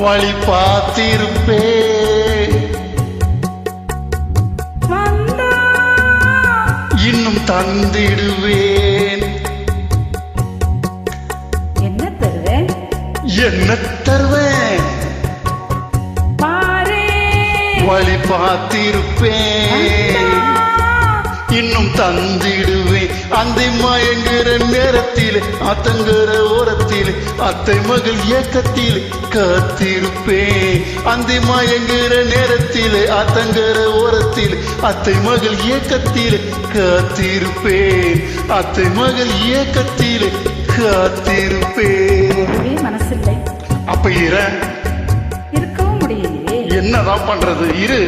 வழி பார்த்திருப்பே இன்னும் தந்திடுவேன். என்ன தருவேன்? என்ன தருவேன்? வழி பார்த்திருப்பேன் இன்னும் தந்திடுவேன். அந்த மயங்குற நேரத்திலே அத்தங்குற ஓரத்திலே அத்தை மகள் ஏக்கத்திலே காத்திருப்பேன். அந்த மயங்குற நேரத்திலே அத்தங்குற ஓரத்திலே அத்தை மகள் ஏக்கத்திலே காத்திருப்பேன். அத்தை மகள் ஏக்கத்திலே காத்திருப்பேன். மனசில்லை. அப்ப இருக்கவும் முடியலையே. என்னதான் பண்றது? இரு.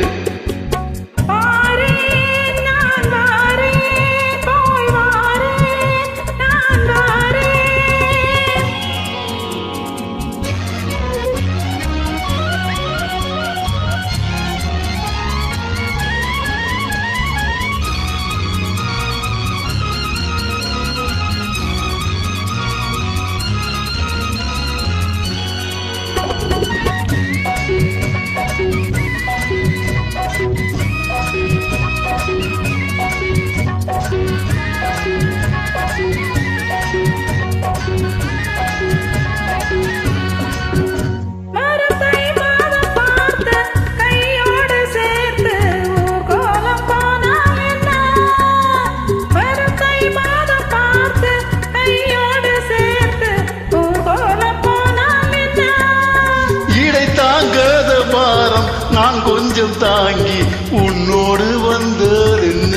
நான் கொஞ்சம் தாங்கி உன்னோடு வந்தால் என்ன,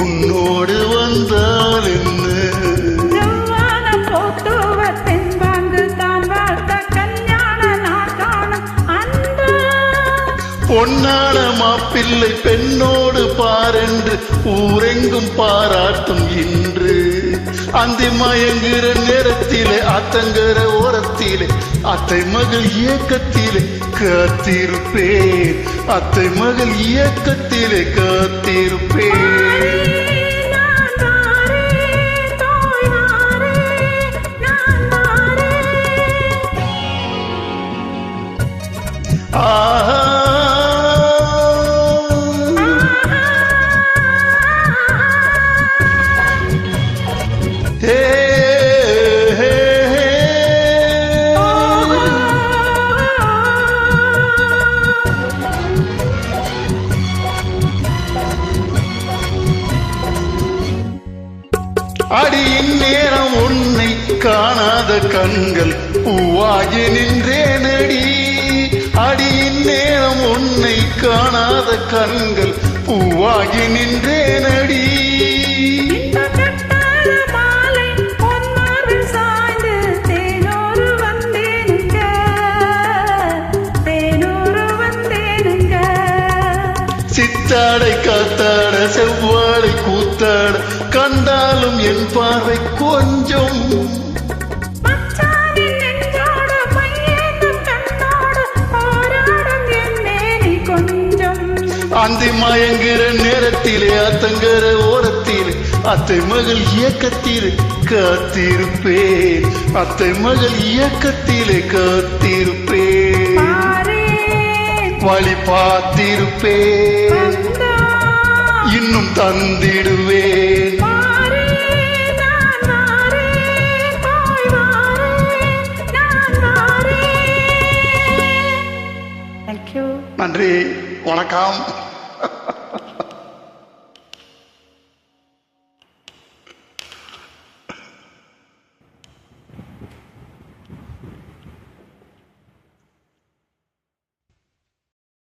உன்னோடு வந்தால் என்ன. பொன்னான மாப்பிள்ளை பெண்ணோடு பாரென்று ஊரெங்கும் பாராட்டும் இன்று. அந்த மயங்குற நேரத்திலே அத்தங்குற ஓரத்திலே அத்தை மகள் இயக்கத்திலே காத்திருப்பேன். அத்தை மகள் இயக்கத்திலே காத்திருப்பேன். ஆஹா அடியின் நேரம் உன்னை காணாத கண்கள் பூவாகி நின்றேனடி. அடியின் நேரம் உன்னை காணாத கண்கள் பூவாகி நின்றேனடி. சித்தாடை காத்தாட செவ்வாழை கூத்தாட கண்டாலும் என் பார்வை கொஞ்சம். அந்த மயங்குற நேரத்திலே அத்தங்குற ஓரத்திலே அத்தை மகள் இயக்கத்திலே காத்திருப்பேன். அத்தை மகள் இயக்கத்திலே காத்திருப்பேன். வழி பார்த்திருப்பேன் இன்னும் தந்திடுவேன். நன்றி, வணக்கம்.